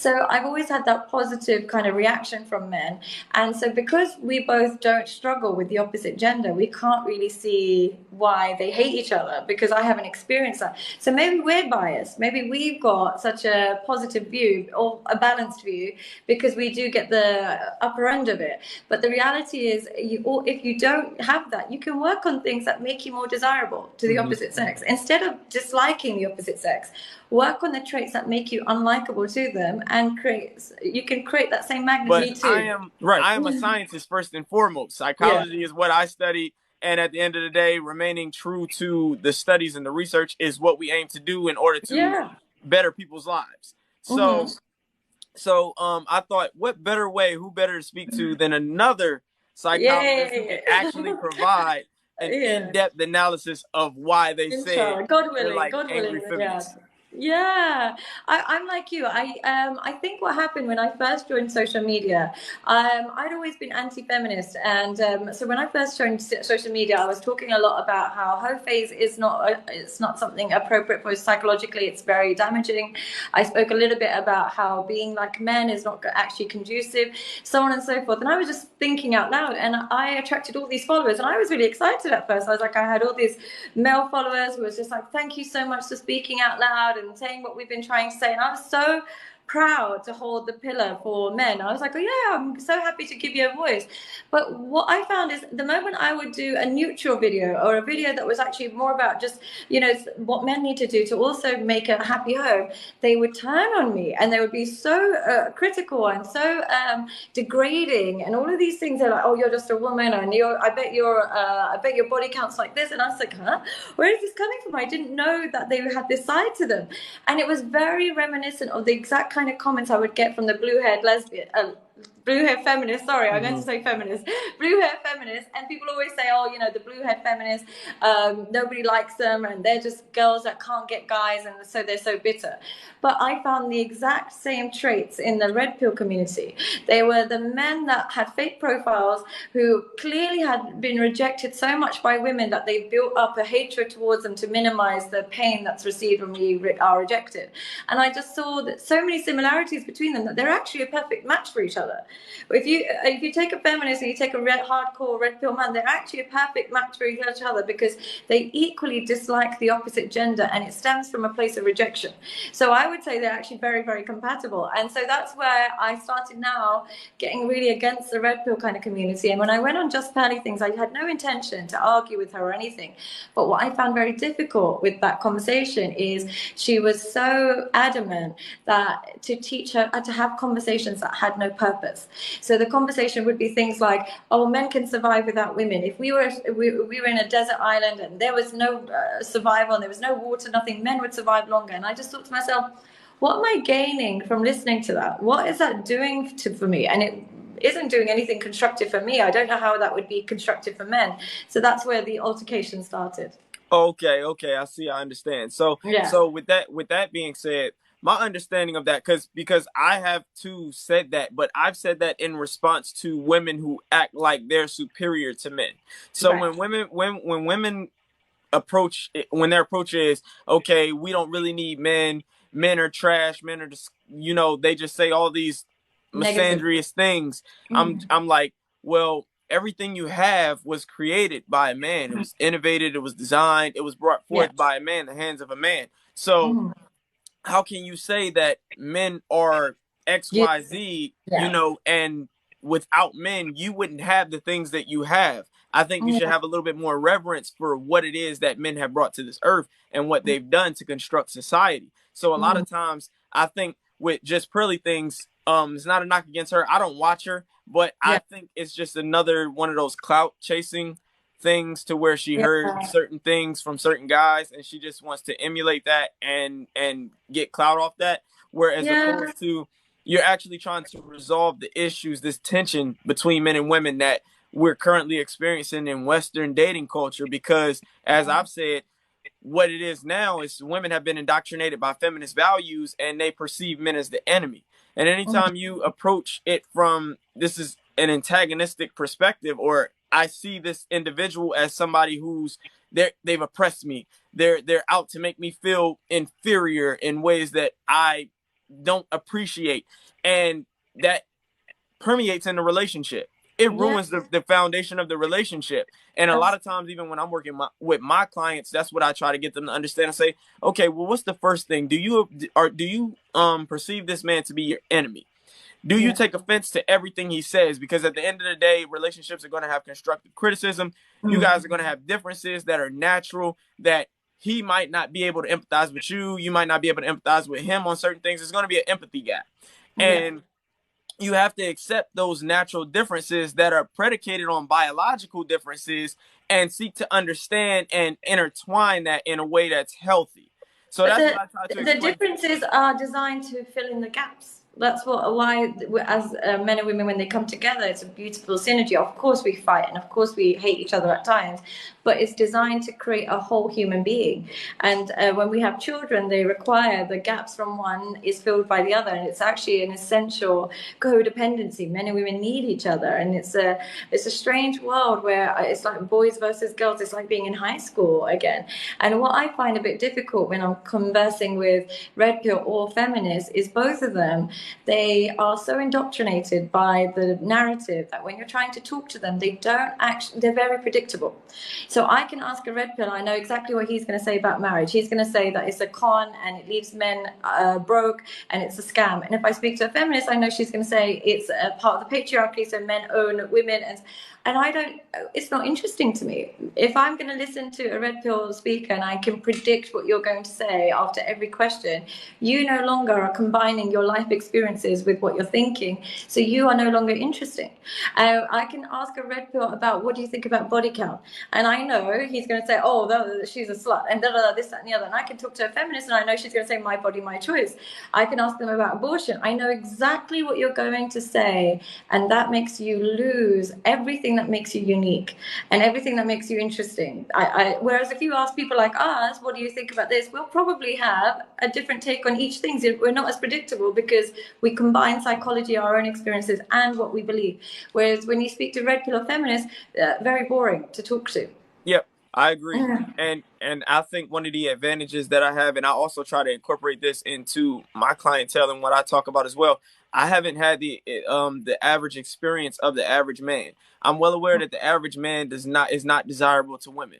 So I've always had that positive kind of reaction from men. And so because we both don't struggle with the opposite gender, we can't really see why they hate each other, because I haven't experienced that. So maybe we're biased. Maybe we've got such a positive view or a balanced view because we do get the upper end of it. But the reality is, if you don't have that, you can work on things that make you more desirable to the opposite sex. Instead of disliking the opposite sex, work on the traits that make you unlikable to them, and you can create that same But magnitude I too. am Right. I am a scientist first and foremost. Yeah. Psychology is what I study, and at the end of the day, remaining true to the studies and the research is what we aim to do in order to Yeah. better people's lives. Mm-hmm. So I thought, what better way, who better to speak to than another psychologist who can Yay. actually provide an Yeah. in-depth analysis of why they say Inshallah, God they're willing, like God willing, angry yeah. feminists. Yeah, I'm like you. I think what happened when I first joined social media, I'd always been anti-feminist, and so when I first joined social media, I was talking a lot about how hoe phase is not it's not something appropriate for us psychologically. It's very damaging. I spoke a little bit about how being like men is not actually conducive, so on and so forth. And I was just thinking out loud, and I attracted all these followers, and I was really excited at first. I was like, I had all these male followers who was just like, thank you so much for speaking out loud and saying what we've been trying to say. And I was so proud to hold the pillar for men. I was like, oh yeah, I'm so happy to give you a voice. But what I found is the moment I would do a neutral video, or a video that was actually more about just, what men need to do to also make a happy home, they would turn on me, and they would be so critical and so degrading, and all of these things. They're like, oh, you're just a woman, and I bet your body count's like this. And I was like, huh? Where is this coming from? I didn't know that they had this side to them. And it was very reminiscent of the exact kind of comments I would get from the blue-haired lesbian, blue-haired feminist. Sorry, I meant to say feminist. Blue-haired feminist. And people always say, oh, the blue-haired feminists, nobody likes them, and they're just girls that can't get guys, and so they're so bitter. But I found the exact same traits in the red pill community. They were the men that had fake profiles, who clearly had been rejected so much by women that they built up a hatred towards them to minimize the pain that's received when we are rejected. And I just saw that so many similarities between them, that they're actually a perfect match for each other. If you take a feminist and you take a hardcore red pill man, they're actually a perfect match for each other, because they equally dislike the opposite gender, and it stems from a place of rejection. So I would say they're actually very, very compatible. And so that's where I started now getting really against the red pill kind of community. And when I went on Just Pearly Things, I had no intention to argue with her or anything. But what I found very difficult with that conversation is she was so adamant that to teach her to have conversations that had no purpose. So the conversation would be things like, oh, men can survive without women. If we were in a desert island and there was no survival, and there was no water, nothing, men would survive longer. And I just thought to myself, what am I gaining from listening to that? What is that doing for me? And it isn't doing anything constructive for me. I don't know how that would be constructive for men. So that's where the altercation started. Okay, I see, I understand. So Yeah. so with that being said, my understanding of that, because I have too said that, but I've said that in response to women who act like they're superior to men. So Right. when women approach, when their approach is, okay, we don't really need men are trash, men are just, they just say all these Negative. misandrous things. Mm. I'm like, well, everything you have was created by a man. It was innovated, it was designed, it was brought Yeah. forth by a man, the hands of a man. So Mm. how can you say that men are You, XYZ, yeah. and without men, you wouldn't have the things that you have? I think you should Mm. have a little bit more reverence for what it is that men have brought to this earth and what they've done to construct society. So a lot Mm. of times, I think with Just Pearly Things, it's not a knock against her. I don't watch her, but I Yeah. think it's just another one of those clout chasing things, to where she heard Yeah. certain things from certain guys and she just wants to emulate that and get clout off that, whereas Yeah. opposed to, you're actually trying to resolve the issues, this tension between men and women that we're currently experiencing in Western dating culture. Because as I've said, what it is now is women have been indoctrinated by feminist values and they perceive men as the enemy. And Mm. anytime you approach it from, this is an antagonistic perspective, or I see this individual as somebody who's they've oppressed me. They're out to make me feel inferior in ways that I don't appreciate, and that permeates in the relationship. It Yeah. ruins the foundation of the relationship. And a lot of times, even when I'm working with my clients, that's what I try to get them to understand and say, okay, well, what's the first thing? Do you perceive this man to be your enemy? Do you Yeah. take offense to everything he says? Because at the end of the day, relationships are going to have constructive criticism. You Mm. guys are going to have differences that are natural, that he might not be able to empathize with you. You might not be able to empathize with him on certain things. There's going to be an empathy gap. Yeah. And you have to accept those natural differences that are predicated on biological differences and seek to understand and intertwine that in a way that's healthy. So But that's what I try to the explain. differences are designed to fill in the gaps. That's why as men and women, when they come together, it's a beautiful synergy. Of course we fight, and of course we hate each other at times, but it's designed to create a whole human being. And when we have children, they require the gaps from one is filled by the other, and it's actually an essential codependency. Men and women need each other, and it's a strange world where it's like boys versus girls. It's like being in high school again. And what I find a bit difficult when I'm conversing with red pill or feminists is both of them, they are so indoctrinated by the narrative that when you're trying to talk to them, they don't actually, they're very predictable. So I can ask a red pill, I know exactly what he's going to say about marriage. He's going to say that it's a con and it leaves men broke and it's a scam. And if I speak to a feminist, I know she's going to say it's a part of the patriarchy, so men own women. And I don't, it's not interesting to me. If I'm going to listen to a red pill speaker and I can predict what you're going to say after every question, you no longer are combining your life experiences with what you're thinking. So you are no longer interesting. I can ask a red pill about what do you think about body count? And I know he's going to say, oh, she's a slut, and this, that, and the other. And I can talk to a feminist and I know she's going to say, my body, my choice. I can ask them about abortion. I know exactly what you're going to say. And that makes you lose everything that makes you unique and everything that makes you interesting. Whereas if you ask people like us, what do you think about this? We'll probably have a different take on each thing. We're not as predictable because we combine psychology, our own experiences, and what we believe. Whereas when you speak to red pill or feminists, very boring to talk to. Yep, I agree. And I think one of the advantages that I have, and I also try to incorporate this into my clientele and what I talk about as well. I haven't had the average experience of the average man. I'm well aware that the average man is not desirable to women.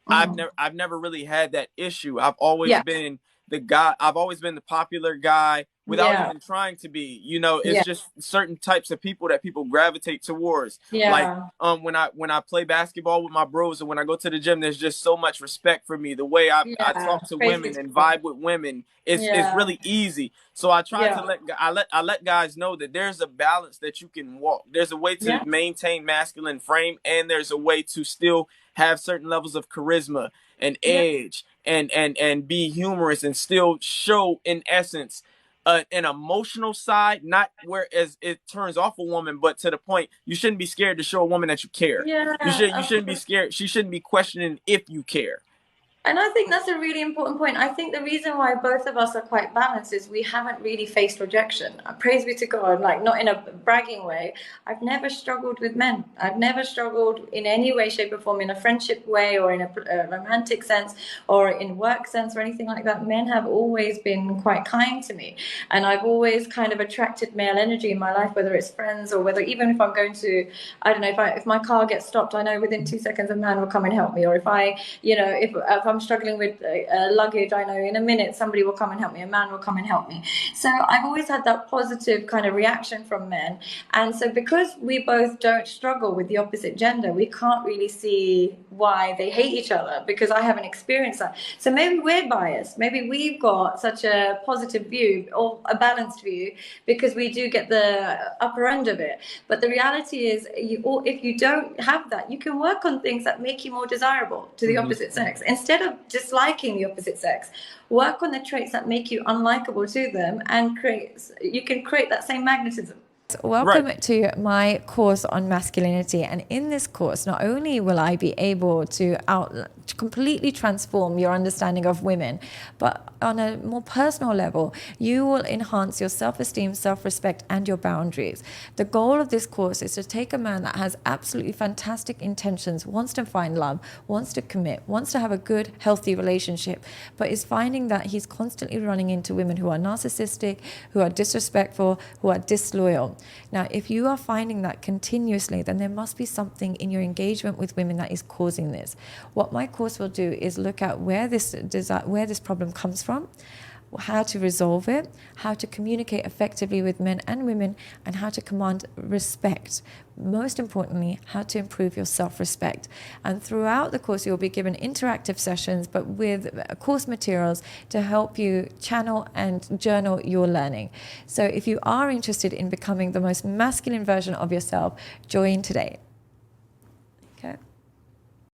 I've never really had that issue. I've always Yeah, been the guy. I've always been the popular guy without yeah, even trying to be. You know, it's yeah, just certain types of people that people gravitate towards. Like yeah, when I play basketball with my bros, or when I go to the gym, there's just so much respect for me. The way I yeah. talk to Crazy women to and me. vibe with women is Yeah, really easy. So I try to yeah, I let guys know that there's a balance that you can walk. There's a way to yeah, maintain masculine frame, and there's a way to still have certain levels of charisma and yeah. edge and be humorous and still show in essence an emotional side, not where as it turns off a woman, but to the point you shouldn't be scared to show a woman that you care. Yeah, You of shouldn't be course. scared. She shouldn't be questioning if you care. And I think that's a really important point. I think the reason why both of us are quite balanced is we haven't really faced rejection. Praise be to God, like not in a bragging way. I've never struggled with men. I've never struggled in any way, shape, or form, in a friendship way or in a romantic sense or in work sense or anything like that. Men have always been quite kind to me. And I've always kind of attracted male energy in my life, whether it's friends or whether even if I'm going to, I don't know, if my car gets stopped, I know within 2 seconds a man will come and help me. Or if if I'm struggling with luggage, I know in a minute somebody will come and help me. A man will come and help me. So I've always had that positive kind of reaction from men. And so because we both don't struggle with the opposite gender, we can't really see why they hate each other because I haven't experienced that. So maybe we're biased. Maybe we've got such a positive view or a balanced view because we do get the upper end of it. But the reality is, if you don't have that, you can work on things that make you more desirable to the Mm-hmm. opposite sex. Instead of disliking the opposite sex, work on the traits that make you unlikable to them and you can create that same magnetism. Right. Welcome to my course on masculinity. And in this course, not only will I be able to completely transform your understanding of women, but on a more personal level, you will enhance your self-esteem, self-respect, and your boundaries. The goal of this course is to take a man that has absolutely fantastic intentions, wants to find love, wants to commit, wants to have a good, healthy relationship, but is finding that he's constantly running into women who are narcissistic, who are disrespectful, who are disloyal. Now, if you are finding that continuously, then there must be something in your engagement with women that is causing this. What my course will do is look at where this problem comes from, how to resolve it, how to communicate effectively with men and women, and how to command respect. Most importantly, how to improve your self-respect. And throughout the course, you'll be given interactive sessions, but with course materials to help you channel and journal your learning. So if you are interested in becoming the most masculine version of yourself, join today.